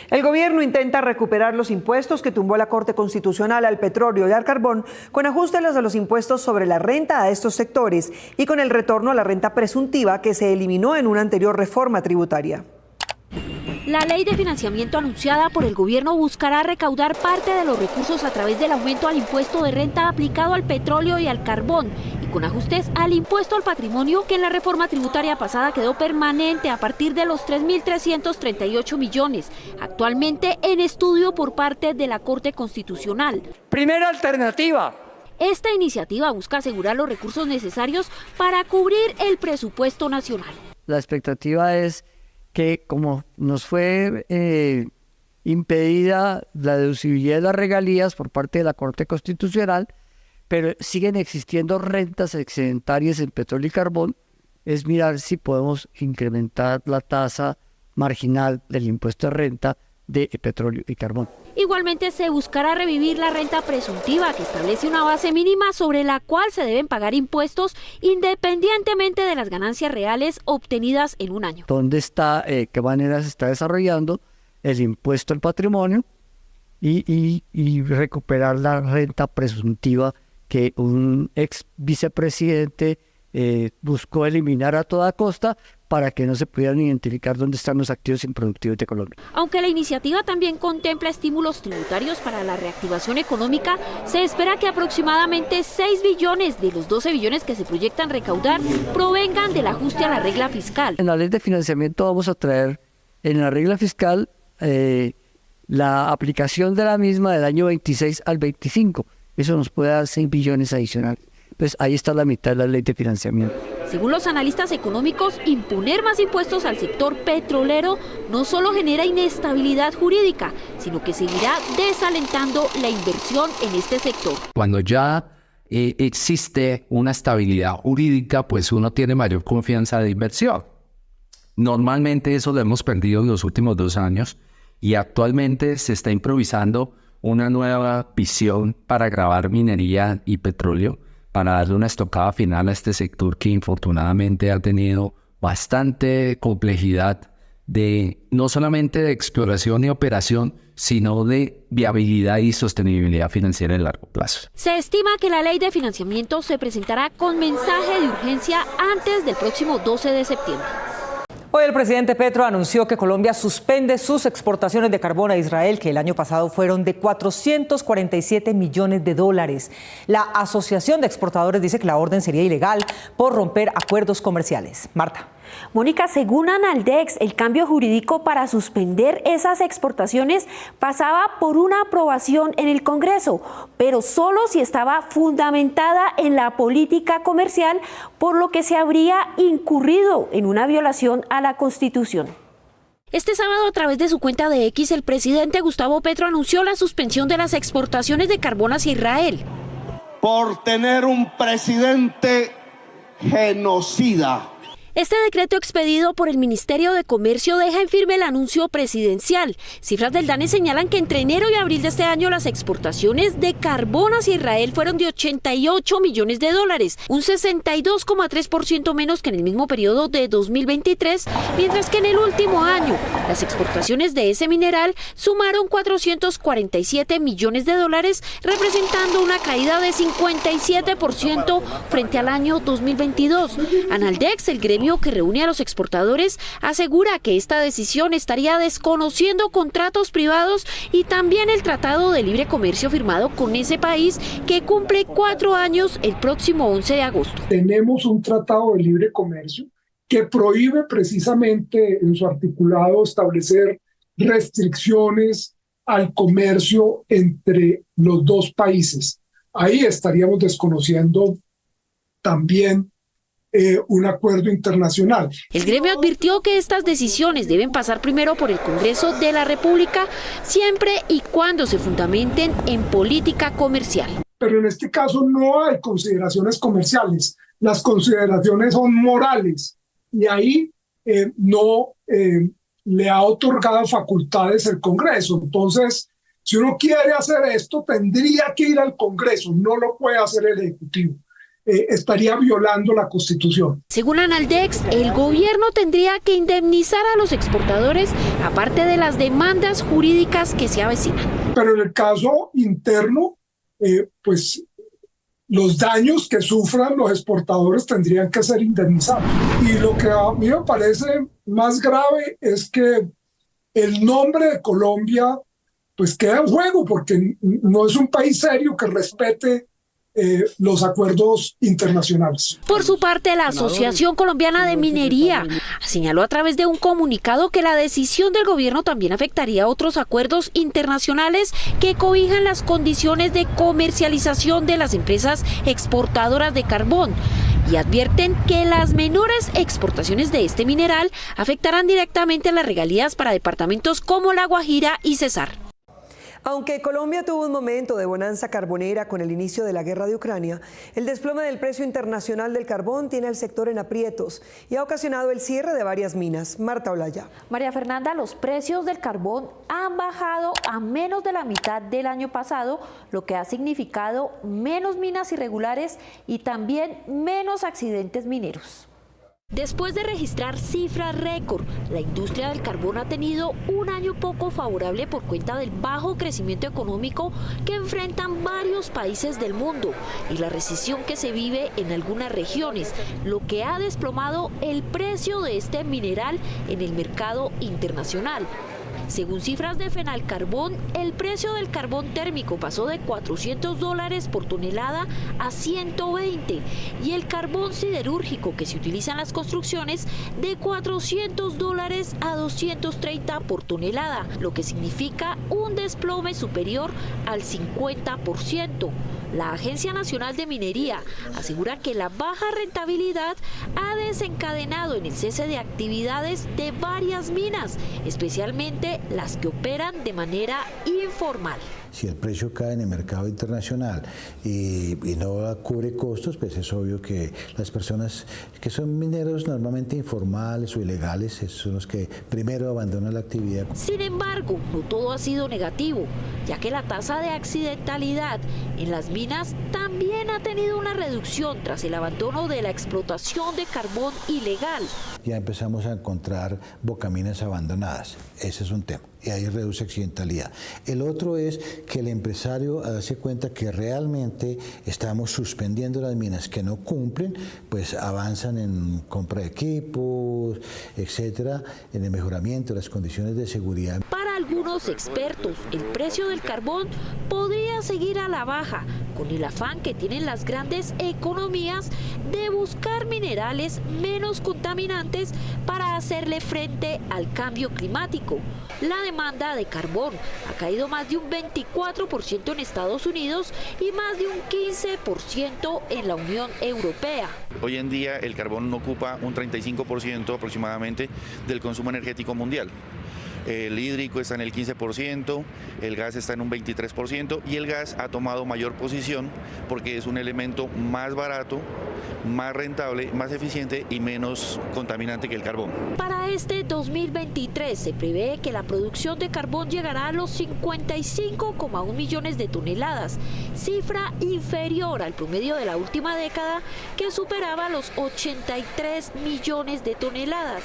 El gobierno intenta recuperar los impuestos que tumbó la Corte Constitucional al petróleo y al carbón con ajustes a los impuestos sobre la renta a estos sectores y con el retorno a la renta presuntiva que se eliminó en una anterior reforma tributaria. La ley de financiamiento anunciada por el gobierno buscará recaudar parte de los recursos a través del aumento al impuesto de renta aplicado al petróleo y al carbón y con ajustes al impuesto al patrimonio que en la reforma tributaria pasada quedó permanente a partir de los 3.338 millones, actualmente en estudio por parte de la Corte Constitucional. Primera alternativa. Esta iniciativa busca asegurar los recursos necesarios para cubrir el presupuesto nacional. La expectativa es que como nos fue impedida la deducibilidad de las regalías por parte de la Corte Constitucional, pero siguen existiendo rentas excedentarias en petróleo y carbón, es mirar si podemos incrementar la tasa marginal del impuesto de renta de petróleo y carbón. Igualmente se buscará revivir la renta presuntiva, que establece una base mínima sobre la cual se deben pagar impuestos independientemente de las ganancias reales obtenidas en un año. ¿Dónde está, qué manera se está desarrollando el impuesto al patrimonio y recuperar la renta presuntiva que un ex vicepresidente buscó eliminar a toda costa para que no se pudieran identificar dónde están los activos improductivos de Colombia? Aunque la iniciativa también contempla estímulos tributarios para la reactivación económica, se espera que aproximadamente 6 billones de los 12 billones que se proyectan recaudar provengan del ajuste a la regla fiscal. En la ley de financiamiento vamos a traer en la regla fiscal la aplicación de la misma del año 26 al 25. Eso nos puede dar 6 billones adicionales. Pues ahí está la mitad de la ley de financiamiento. Según los analistas económicos, imponer más impuestos al sector petrolero no solo genera inestabilidad jurídica, sino que seguirá desalentando la inversión en este sector. Cuando ya existe una estabilidad jurídica, pues uno tiene mayor confianza de inversión. Normalmente eso lo hemos perdido en los últimos 2 años y actualmente se está improvisando una nueva visión para gravar minería y petróleo, para darle una estocada final a este sector que infortunadamente ha tenido bastante complejidad no solamente de exploración y operación, sino de viabilidad y sostenibilidad financiera en largo plazo. Se estima que la ley de financiamiento se presentará con mensaje de urgencia antes del próximo 12 de septiembre. Hoy el presidente Petro anunció que Colombia suspende sus exportaciones de carbón a Israel, que el año pasado fueron de 447 millones de dólares. La Asociación de Exportadores dice que la orden sería ilegal por romper acuerdos comerciales. Marta. Mónica, según Analdex, el cambio jurídico para suspender esas exportaciones pasaba por una aprobación en el Congreso, pero solo si estaba fundamentada en la política comercial, por lo que se habría incurrido en una violación a la Constitución. Este sábado, a través de su cuenta de X, el presidente Gustavo Petro anunció la suspensión de las exportaciones de carbón hacia Israel. Por tener un presidente genocida. Este decreto expedido por el Ministerio de Comercio deja en firme el anuncio presidencial. Cifras del DANE señalan que entre enero y abril de este año las exportaciones de carbón hacia Israel fueron de 88 millones de dólares, un 62,3% menos que en el mismo periodo de 2023, mientras que en el último año las exportaciones de ese mineral sumaron 447 millones de dólares, representando una caída de 57% frente al año 2022. Analdex, el gremio que reúne a los exportadores, asegura que esta decisión estaría desconociendo contratos privados y también el Tratado de Libre Comercio firmado con ese país, que cumple 4 años el próximo 11 de agosto. Tenemos un Tratado de Libre Comercio que prohíbe precisamente en su articulado establecer restricciones al comercio entre los dos países. Ahí estaríamos desconociendo también un acuerdo internacional. El gremio advirtió que estas decisiones deben pasar primero por el Congreso de la República, siempre y cuando se fundamenten en política comercial. Pero en este caso no hay consideraciones comerciales, las consideraciones son morales y ahí no le ha otorgado facultades el Congreso. Entonces, si uno quiere hacer esto, tendría que ir al Congreso, no lo puede hacer el Ejecutivo. estaría violando la Constitución. Según Analdex, el gobierno tendría que indemnizar a los exportadores, aparte de las demandas jurídicas que se avecinan. Pero en el caso interno, pues los daños que sufran los exportadores tendrían que ser indemnizados. Y lo que a mí me parece más grave es que el nombre de Colombia pues queda en juego, porque no es un país serio que respete los acuerdos internacionales. Por su parte, la Asociación Colombiana de Minería señaló a través de un comunicado que la decisión del gobierno también afectaría a otros acuerdos internacionales que cobijan las condiciones de comercialización de las empresas exportadoras de carbón, y advierten que las menores exportaciones de este mineral afectarán directamente las regalías para departamentos como La Guajira y Cesar. Aunque Colombia tuvo un momento de bonanza carbonera con el inicio de la guerra de Ucrania, el desplome del precio internacional del carbón tiene al sector en aprietos y ha ocasionado el cierre de varias minas. Marta Olaya. María Fernanda, los precios del carbón han bajado a menos de la mitad del año pasado, lo que ha significado menos minas irregulares y también menos accidentes mineros. Después de registrar cifras récord, la industria del carbón ha tenido un año poco favorable por cuenta del bajo crecimiento económico que enfrentan varios países del mundo y la recesión que se vive en algunas regiones, lo que ha desplomado el precio de este mineral en el mercado internacional. Según cifras de Fenalcarbón, el precio del carbón térmico pasó de $400 por tonelada a 120 y el carbón siderúrgico que se utiliza en las construcciones de $400 a 230 por tonelada, lo que significa un desplome superior al 50%. La Agencia Nacional de Minería asegura que la baja rentabilidad ha desencadenado en el cese de actividades de varias minas, especialmente las que operan de manera informal. Si el precio cae en el mercado internacional y no cubre costos, pues es obvio que las personas que son mineros normalmente informales o ilegales son los que primero abandonan la actividad. Sin embargo, no todo ha sido negativo, ya que la tasa de accidentalidad en las minas también ha tenido una reducción tras el abandono de la explotación de carbón ilegal. Ya empezamos a encontrar bocaminas abandonadas, ese es un tema. Y ahí reduce accidentalidad. El otro es que el empresario hace cuenta que realmente estamos suspendiendo las minas que no cumplen, pues avanzan en compra de equipos, etcétera, en el mejoramiento de las condiciones de seguridad. Para algunos expertos, el precio del carbón podría seguir a la baja, con el afán que tienen las grandes economías de buscar minerales menos contaminantes para hacerle frente al cambio climático. La demanda de carbón ha caído más de un 24% en Estados Unidos y más de un 15% en la Unión Europea. Hoy en día el carbón ocupa un 35% aproximadamente del consumo energético mundial. El hídrico está en el 15%, el gas está en un 23% y el gas ha tomado mayor posición porque es un elemento más barato, más rentable, más eficiente y menos contaminante que el carbón. Para este 2023 se prevé que la producción de carbón llegará a los 55,1 millones de toneladas, cifra inferior al promedio de la última década que superaba los 83 millones de toneladas.